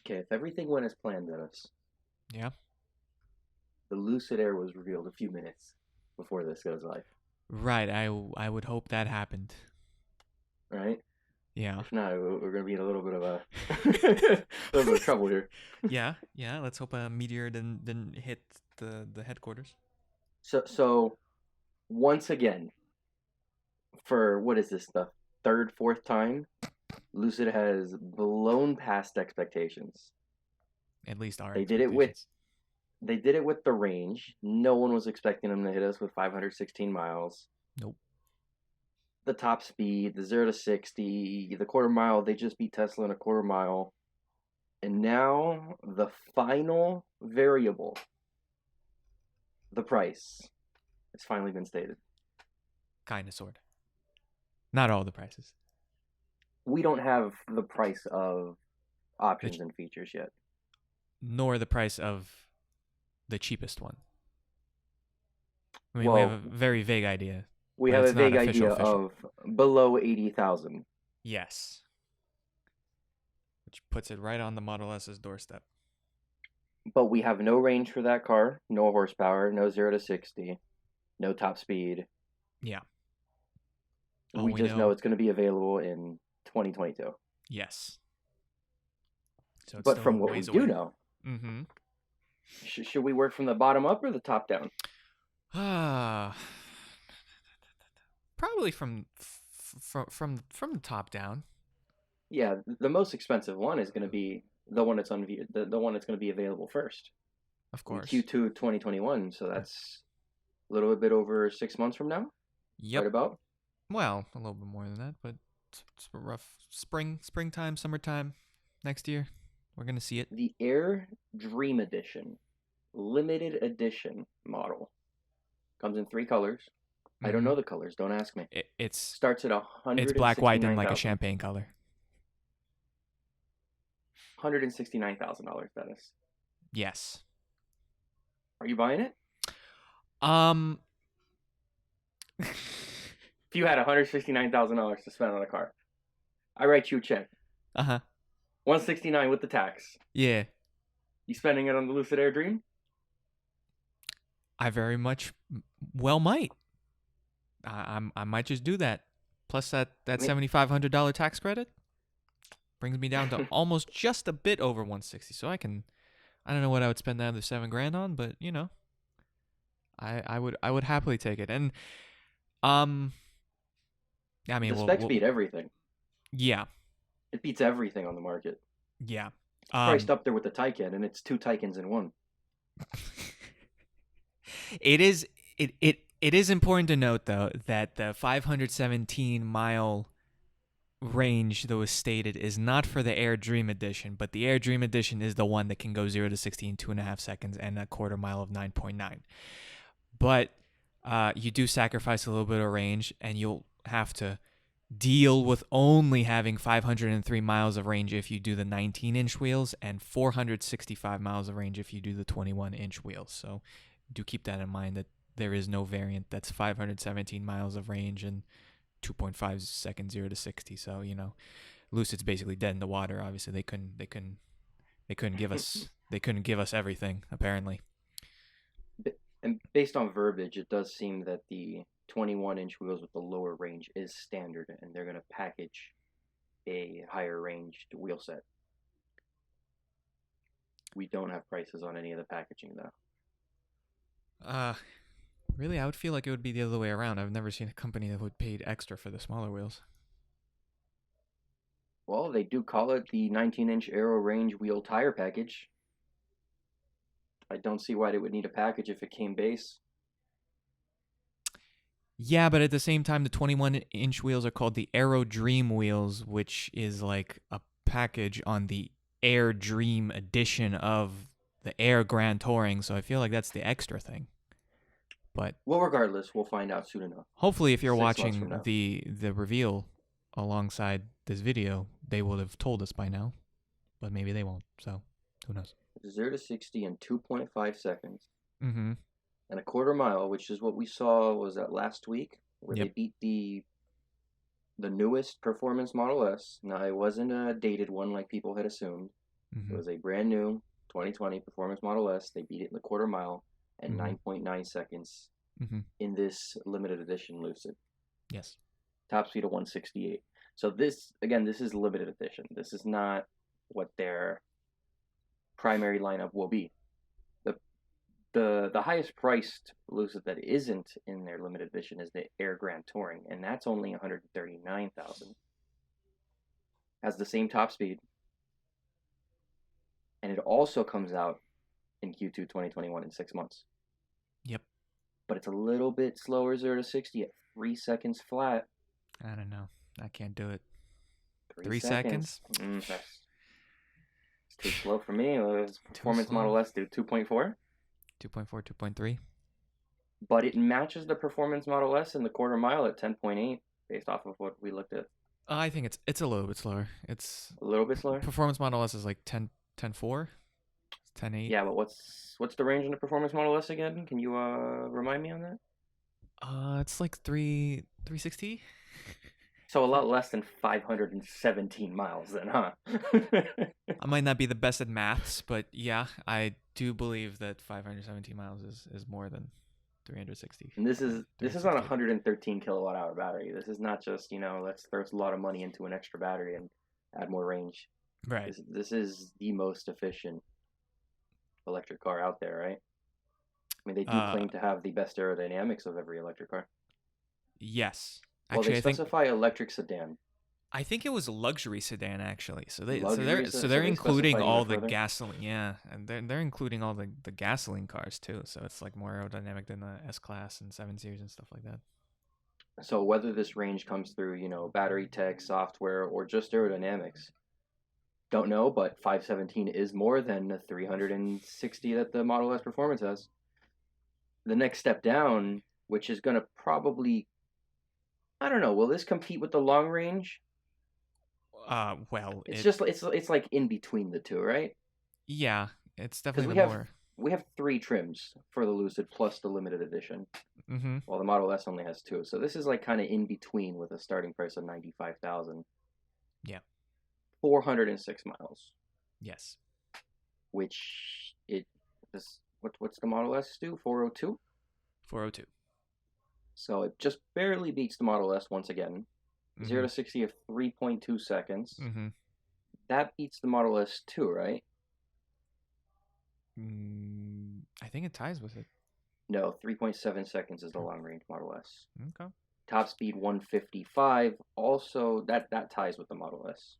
Okay, if everything went as planned, Dennis, Yeah. the Lucid Air was revealed a few minutes before this goes live, Right. I would hope that happened. right? Yeah. If not, we're going to be in a little bit of a a little bit of trouble here. Yeah. Yeah. Let's hope a meteor didn't hit the headquarters. So once again, for what is this, the third, fourth time, Lucid has blown past expectations. At least our They did it with expectations. they did it with the range. No one was expecting them to hit us with 516 miles. Nope. The top speed, the 0 to 60, the quarter mile, they just beat Tesla in a quarter mile. And now the final variable, the price, has finally been stated. Kind of, sort of. Not all the prices. We don't have the price of The options and features yet. Nor the price of the cheapest one. I mean, we have a Well, very vague idea, we but have a it's not vague official. idea Official. of below 80,000. Yes. Which puts it right on the Model S's doorstep. But we have no range for that car, no horsepower, no 0 to 60, no top speed. Yeah. All We we just know know. it's going to be available in 2022. Yes. So it's But still a from what we ways do away. know, Mm-hmm. should we work from the bottom up or the top down? Ah. Probably from the top down. Yeah, the most expensive one is going to be the one that's the one that's going to be available first Of in course. Q2 2021. So that's a little bit over 6 months from now, right Yep. about. Well, a little bit more than that, but it's a rough springtime, summertime next year. We're gonna see it. The Air Dream Edition, limited edition model, comes in three colors. I don't Mm-hmm. know the colors. Don't ask me. It's Starts at black, white, and like a 169,000. champagne color. $169,000. That is. Yes. Are you buying it? Um. If you had $169,000 to spend on a car, I write you a check. Uh-huh. 169 with the tax. Yeah. You spending it on the Lucid Air Dream? I very much well might. I might just do that. Plus that $7,500 tax credit brings me down to almost just a bit over 160. So I don't know what I would spend that other $7,000 on, but you know, I would happily take it. And um, I mean, The specs beat everything. yeah, It beats everything on the market. yeah. It's priced up there with the Taycan, and it's two Taycans in one. It is it is important to note though that the 517-mile range that was stated is not for the Air Dream Edition, but the Air Dream Edition is the one that can go 0 to 60 in 2.5 seconds and a quarter mile of 9.9. But you do sacrifice a little bit of range, and you'll have to deal with only having 503 miles of range if you do the 19-inch wheels and 465 miles of range if you do the 21-inch wheels. So do keep that in mind, that there is no variant that's 517 miles of range and 2.5 seconds 0 to 60. So, you know, Lucid's basically dead in the water. Obviously, they couldn't give us everything, apparently. And based on verbiage, it does seem that the 21-inch wheels with the lower range is standard, and they're going to package a higher ranged wheel set. We don't have prices on any of the packaging, though. Really, I would feel like it would be the other way around. I've never seen a company that would pay extra for the smaller wheels. Well, they do call it the 19-inch Aero Range wheel tire package. I don't see why they would need a package if it came base. Yeah, but at the same time, the 21-inch wheels are called the Aero Dream wheels, which is like a package on the Air Dream edition of the Air Grand Touring. So I feel like that's the extra thing. But well, regardless, we'll find out soon enough. hopefully, if you're 6 months from watching now. the reveal alongside this video, they will have told us by now. But maybe they won't. So who knows? 0 to 60 in 2.5 seconds. Mm-hmm. And a quarter mile, which is what we saw, was that last week, where Yep. they beat the newest performance Model S. Now, it wasn't a dated one like people had assumed. It Mm-hmm. was a brand new 2020 Performance Model S. They beat it in the quarter mile in Mm-hmm. 9.9 seconds Mm-hmm. in this limited edition Lucid. Yes. Top speed of 168. So this, again, this is limited edition. This is not what their primary lineup will be. The the highest priced Lucid that isn't in their limited edition is the Air Grand Touring, and that's only 139,000. Has the same top speed, and it also comes out in Q2 2021 in 6 months. Yep. But it's a little bit slower 0 to 60 at 3 seconds flat. I don't know. I can't do it. 3 3 seconds. seconds? That's too slow for me. Too Performance slow. Model S do 2.4. 2.4, 2.3. But it matches the Performance Model S in the quarter mile at 10.8 based off of what we looked at. I think it's a little bit slower. It's A little bit slower? Performance Model S is like 10.4, 10.8. Yeah, but what's the range in the Performance Model S again? Can you remind me on that? It's like 360. So a lot less than 517 miles then, huh? I might not be the best at maths, but yeah, I do believe that 517 miles is more than 360. And this is on a 113 kilowatt hour battery. This is not just, let's throw a lot of money into an extra battery and add more range. Right. This is the most efficient electric car out there, right? I mean, they do claim to have the best aerodynamics of every electric car. Yes. Well, Actually, they specify electric sedan. I think it was a luxury sedan actually. So they're they including specify all even the further? gasoline. Yeah, and they're including all the gasoline cars too. So it's like more aerodynamic than the S Class and 7 Series and stuff like that. So whether this range comes through, battery tech, software, or just aerodynamics, don't know, but 517 is more than the 360 that the Model S Performance has. The next step down, which is going to probably, I don't know, will this compete with the long range? Well, It's like in between the two, right? yeah, it's Because definitely the more. we have three trims for the Lucid plus the limited edition. Mm-hmm. While the Model S only has two. So this is like kind of in between with a starting price of 95,000. Yeah. 406 miles, Yes. which what's the Model S do? 402. 402. So it just barely beats the Model S once again. Mm-hmm. 0 to 60 of 3.2 seconds. Mm-hmm. That beats the Model S too, right? I think it ties with it. No, 3.7 seconds is the long range Model S. Okay. Top speed 155. Also, that ties with the Model S.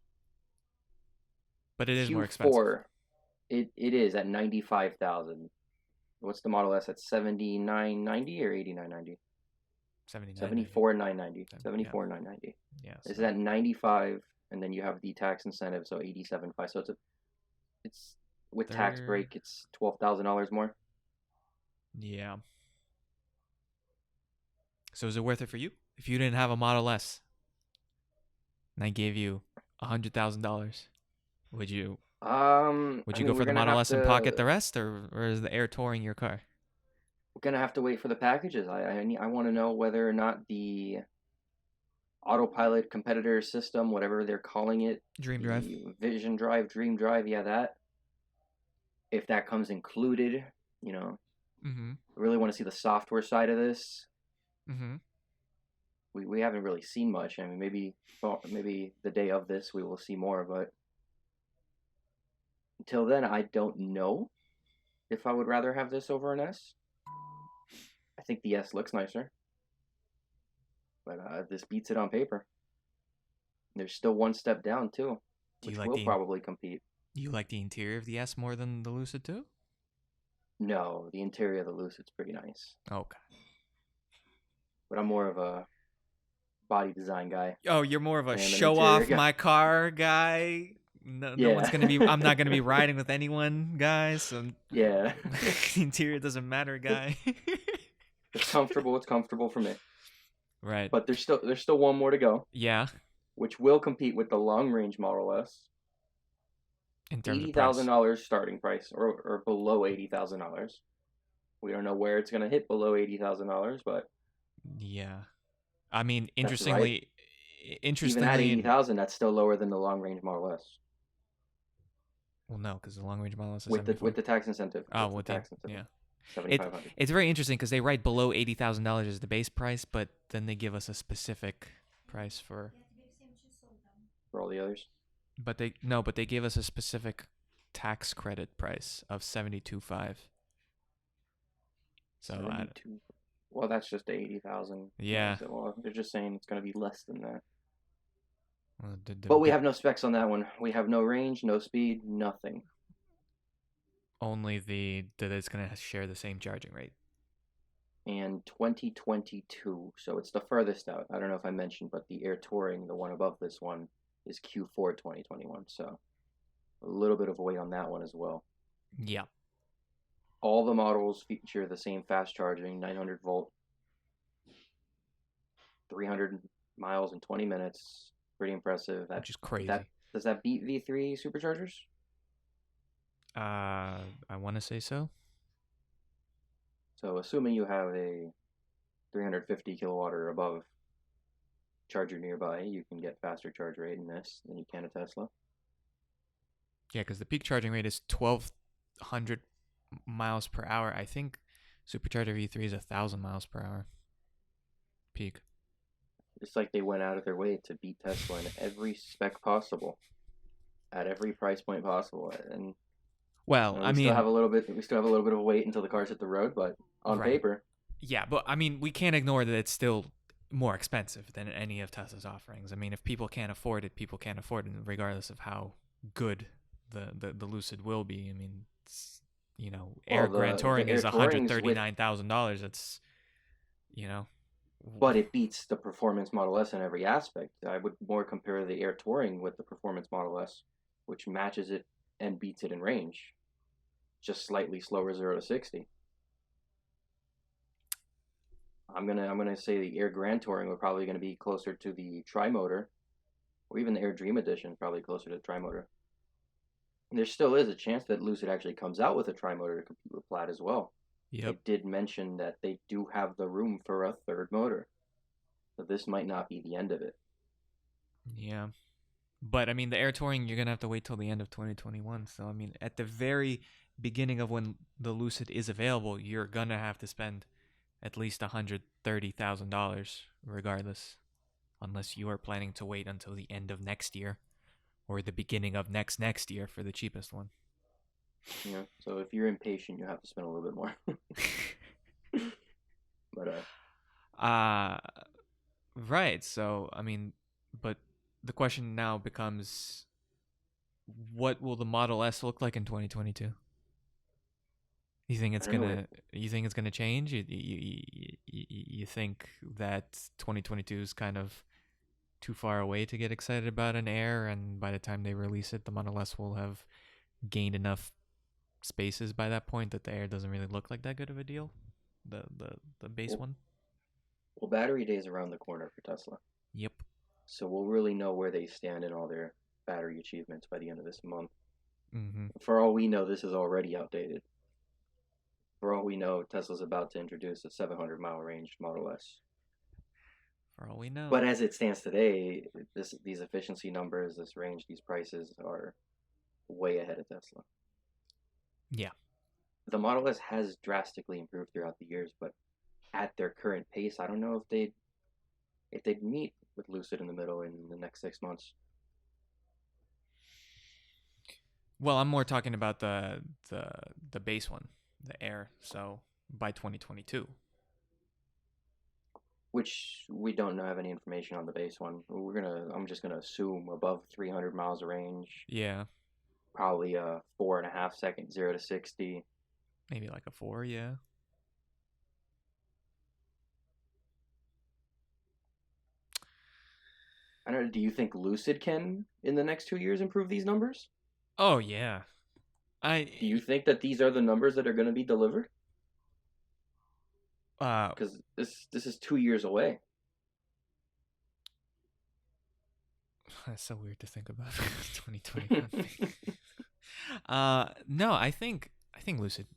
But it is more Q4, expensive. it is at 95,000. What's the Model S at 7990 or 8990? 74,990. 74,990. Yeah. This is at 95, and then you have the tax incentive, so 87.5. So it's with tax break, it's $12,000 more. Yeah. So is it worth it for you? If you didn't have a Model S, and I gave you $100,000, would you? Would you go for the Model S and pocket the rest, or is the Air Touring your car? We're gonna have to wait for the packages. I want to know whether or not the autopilot competitor system, whatever they're calling it, Dream Drive, Vision Drive, Dream Drive, yeah, that. If that comes included, Mm-hmm. I really want to see the software side of this. Mm-hmm. We haven't really seen much. I mean, maybe the day of this we will see more, but until then, I don't know if I would rather have this over an S. I think the S looks nicer, but this beats it on paper. There's still one step down too, which will probably compete. Do you like the interior of the S more than the Lucid too? No, the interior of the Lucid's pretty nice. Okay. But I'm more of a body design guy. Oh, you're more of a show off my car guy. No, yeah. No one's gonna be. I'm not gonna be riding with anyone, guys. So yeah, the interior doesn't matter, guy. It's comfortable. It's comfortable for me. Right. But there's still one more to go. Yeah. Which will compete with the long range Model S. In terms of $80,000 starting price, or below $80,000. We don't know where it's gonna hit below $80,000, but yeah. I mean, interestingly, even at 80,000, that's still lower than the long range Model S. Well, no, because the long range Model S is with 74. the tax incentive. Oh, With the with the tax incentive, yeah. 7,500 It's very interesting because they write below $80,000 as the base price, but then they give us a specific price for. for all the others. But they gave us a specific tax credit price of 72.5. So 72. Well, that's just 80,000. yeah. Well, they're just saying it's going to be less than that. Well, But we have no specs on that one. We have no range, no speed, nothing. only that it's going to share the same charging rate. And 2022, so it's the furthest out. I don't know if I mentioned, but the Air Touring, the one above this one, is Q4 2021. So a little bit of a wait on that one as well. Yeah. All the models feature the same fast charging, 900 volt, 300 miles in 20 minutes. Pretty impressive. Which is crazy. Does that beat V3 superchargers? I want to say so. So assuming you have a 350 kilowatt or above charger nearby, you can get faster charge rate in this than you can a Tesla. Yeah, because the peak charging rate is 1,200 miles per hour. I think Supercharger V3 is 1,000 miles per hour peak. It's like they went out of their way to beat Tesla in every spec possible, at every price point possible, and well, we still have a little bit of a wait until the cars hit the road, but on paper, yeah. But I mean, we can't ignore that it's still more expensive than any of Tesla's offerings. I mean, if people can't afford it, people can't afford it, regardless of how good the Lucid will be. I mean, Air Grand Touring is $139,000. That's But it beats the Performance Model S in every aspect. I would more compare the Air Touring with the Performance Model S, which matches it and beats it in range. Just slightly slower 0 to 60. I'm gonna say the Air Grand Touring we're probably gonna be closer to the Tri-Motor, or even the Air Dream Edition, probably closer to the Tri-Motor. And there still is a chance that Lucid actually comes out with a Tri-Motor to compete with Plaid as well. Yep. They did mention that they do have the room for a third motor, so this might not be the end of it. Yeah. But I mean, the Air Touring, you're gonna have to wait till the end of 2021. So I mean, at the very beginning of when the Lucid is available, you're gonna have to spend at least $130,000, regardless, unless you are planning to wait until the end of next year or the beginning of next year for the cheapest one. Yeah. So if you're impatient, you have to spend a little bit more. But right. So I mean, but the question now becomes, what will the Model S look like in 2022? You think it's gonna change? You think that 2022 is kind of too far away to get excited about an Air, and by the time they release it, the Model S will have gained enough spaces by that point that the Air doesn't really look like that good of a deal? The base one? Well, battery day is around the corner for Tesla. Yep. So we'll really know where they stand in all their battery achievements by the end of this month. Mm-hmm. For all we know, this is already outdated. For all we know, Tesla's about to introduce a 700-mile range Model S. For all we know. But as it stands today, these efficiency numbers, this range, these prices are way ahead of Tesla. Yeah. The Model S has drastically improved throughout the years, but at their current pace, I don't know if they'd meet with Lucid in the middle in the next 6 months. Well, I'm more talking about the base one, the Air. So by 2022, which we don't have any information on the base one. I'm just gonna assume above 300 miles of range. Yeah. Probably a 4.5 second 0 to 60. Maybe like a 4, yeah. I don't know. Do you think Lucid can, in the next 2 years, improve these numbers? Oh yeah. Do you think that these are the numbers that are going to be delivered? Because this is 2 years away. That's so weird to think about. 2021. No, I think Lucid.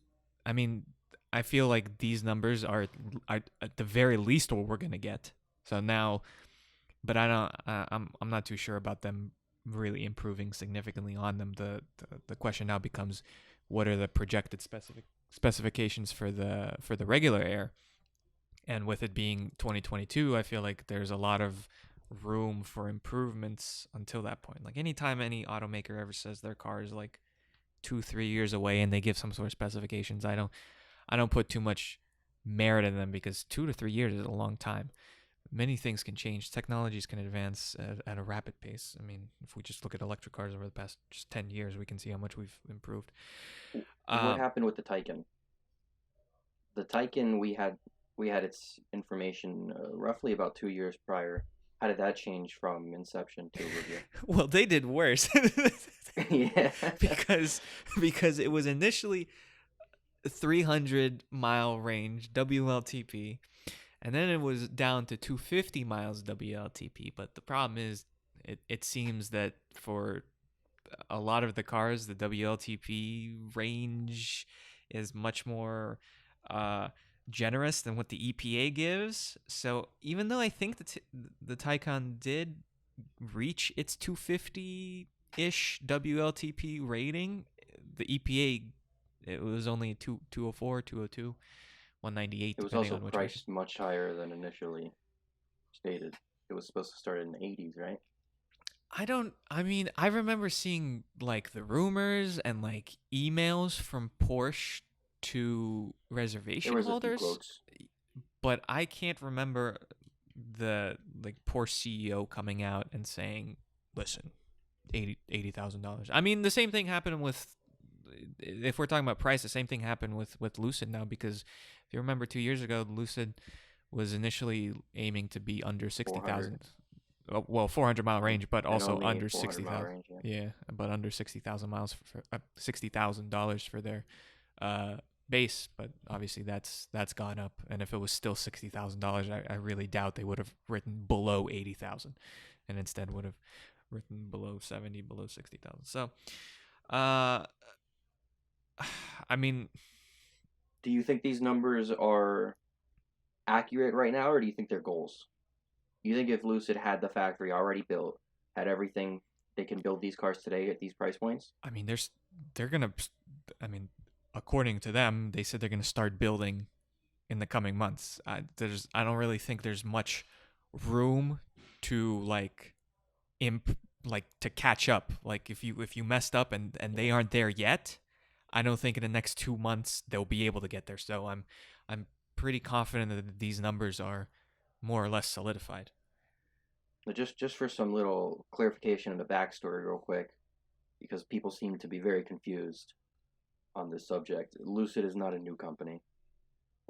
I mean, I feel like these numbers are at the very least what we're gonna get. So now, but I don't. I'm not too sure about them really improving significantly on them. The question now becomes, what are the projected specifications for the regular Air? And with it being 2022, I feel like there's a lot of room for improvements until that point. Like anytime any automaker ever says their car is like 2-3 years away and they give some sort of specifications, I don't put too much merit in them, because 2 to 3 years is a long time. Many things can change. Technologies can advance at a rapid pace. I mean, if we just look at electric cars over the past just 10 years, we can see how much we've improved. What happened with the Taycan? The Taycan, we had its information roughly about 2 years prior. How did that change from inception to review? Well, they did worse. Yeah. because it was initially 300-mile range WLTP, and then it was down to 250 miles WLTP. But the problem is, it seems that for a lot of the cars, the WLTP range is much more generous than what the EPA gives. So even though I think the Taycan did reach its 250-ish WLTP rating, the EPA, it was only 204, 202, 198, It was depending also on which priced much higher than initially stated. It was supposed to start in the 80s, right? I remember seeing like the rumors and like emails from Porsche to There reservation was a few holders, quotes. but I can't remember the like Porsche CEO coming out and saying, "Listen, $80,000." I mean, the same thing happened with, if we're talking about price, the same thing happened with Lucid now, because if you remember 2 years ago, Lucid was initially aiming to be under 60,000. 400. Well, 400-mile range, but And also only under 400 mile 60,000. range, yeah. Yeah, but under 60,000 miles for $60,000 for their base. But obviously that's gone up, and if it was still $60,000, I really doubt they would have written below 80,000, and instead would have written below 70, below 60,000. So, uh, I mean, Do you think these numbers are accurate right now, or do you think they're goals? You think if Lucid had the factory already built, had everything, they can build these cars today at these price points? I mean, they're gonna, I mean, according to them, they said they're gonna start building in the coming months. I don't really think there's much room to to catch up. Like if you messed up and they aren't there yet, I don't think in the next 2 months they'll be able to get there. So I'm pretty confident that these numbers are more or less solidified. But just for some little clarification in the backstory, real quick, because people seem to be very confused on this subject. Lucid is not a new company.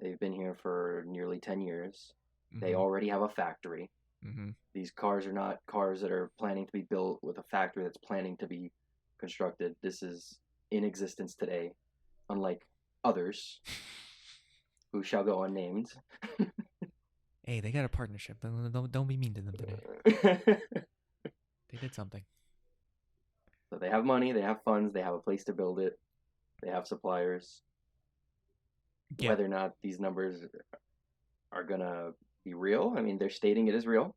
They've been here for nearly 10 years. They Mm-hmm. already have a factory. Mm-hmm. These cars are not cars that are planning to be built with a factory that's planning to be constructed. This is in existence today, unlike others who shall go unnamed. Hey, they got a partnership. Don't be mean to them today. So They did something. they have money, they have funds, they have a place to build it, they have suppliers. Yeah. Whether or not these numbers are gonna be real, I mean, they're stating it is real.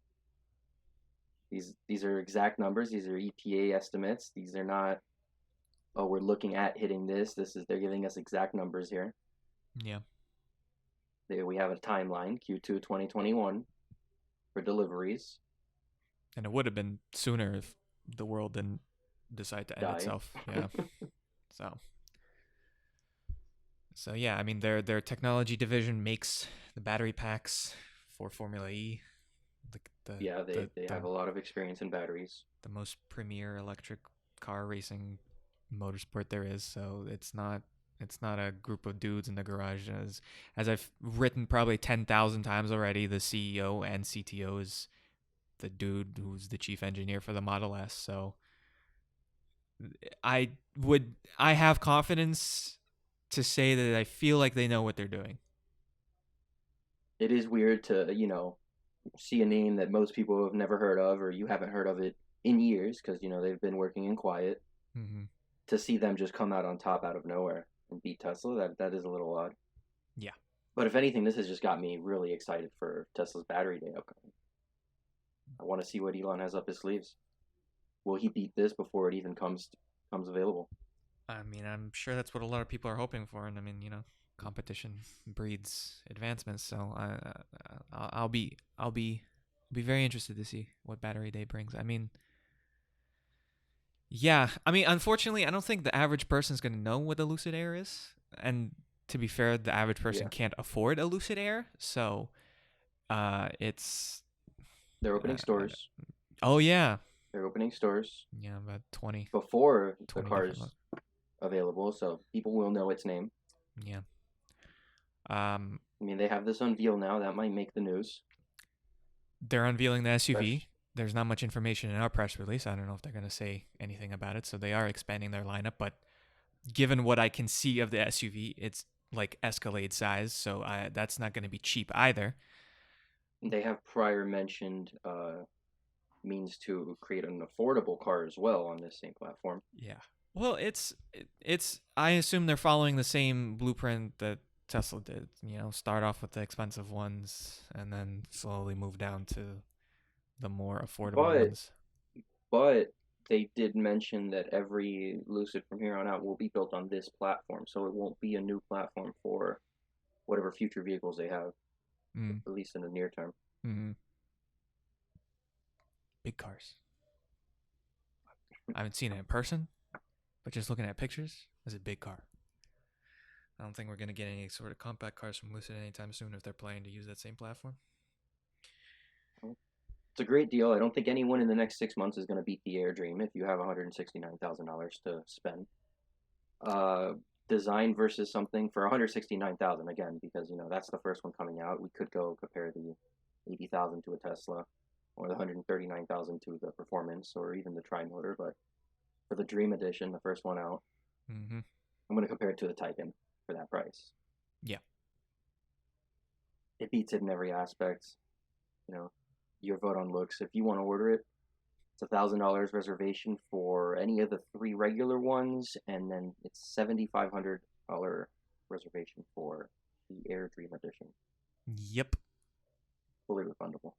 These are exact numbers. These are EPA estimates. These are not, oh, we're looking at hitting this. They're giving us exact numbers here. Yeah. We have a timeline, Q2 2021 for deliveries. And it would have been sooner if the world didn't decide to end Die. itself. Yeah. So yeah, I mean their technology division makes the battery packs for Formula E. Yeah, they have a lot of experience in batteries. The most premier electric car racing motorsport there is. So it's not a group of dudes in the garage. As I've written probably 10,000 times already, the CEO and CTO is the dude who's the chief engineer for the Model S. So I have confidence to say that I feel like they know what they're doing. It is weird to, see a name that most people have never heard of, or you haven't heard of it in years, because, they've been working in quiet. Mm-hmm. To see them just come out on top out of nowhere and beat Tesla, that is a little odd. Yeah. But if anything, this has just got me really excited for Tesla's battery day upcoming. I want to see what Elon has up his sleeves. Will he beat this before it even comes available? I mean, I'm sure that's what a lot of people are hoping for, and I mean, competition breeds advancements. So I'll be very interested to see what battery day brings. I mean, yeah, I mean, unfortunately, I don't think the average person's gonna know what a Lucid Air is, and to be fair, the average person Yeah, can't afford a Lucid Air, so it's they're opening I stores. oh yeah, They're opening stores yeah, about 20, before the 20 different car's looks. available, so people will know its name. Yeah. Um, I mean, they have this Unveil now. That might make the news. they're unveiling the SUV. Fresh. There's not much information in our press release. I don't know if they're going to say anything about it. So they are expanding their lineup. But given what I can see of the SUV, it's like Escalade size. So that's not going to be cheap either. They have prior mentioned means to create an affordable car as well on this same platform. Yeah. Well, it's. I assume they're following the same blueprint that Tesla did. Start off with the expensive ones and then slowly move down to the more affordable But ones. but they did mention that every Lucid from here on out will be built on this platform, so it won't be a new platform for whatever future vehicles they have, Mm. at least in the near term. Mm-hmm. Big cars. I haven't seen it in person, but just looking at pictures, it's a big car. I don't think we're gonna get any sort of compact cars from Lucid anytime soon if they're planning to use that same platform. It's a great deal. I don't think anyone in the next 6 months is going to beat the Air Dream if you have $169,000 to spend. Uh, Design versus something for 169,000 again, because that's the first one coming out. We could go compare the 80,000 to a Tesla, or the 139,000 to the Performance, or even the Tri-Motor. But for the Dream Edition, the first one out, Mm-hmm. I'm going to compare it to the Taycan for that price. Yeah. It beats it in every aspect. You know, your vote on looks. If you want to order it, it's $1,000 reservation for any of the three regular ones, and then it's $7,500 reservation for the Air Dream Edition. Yep. Fully refundable.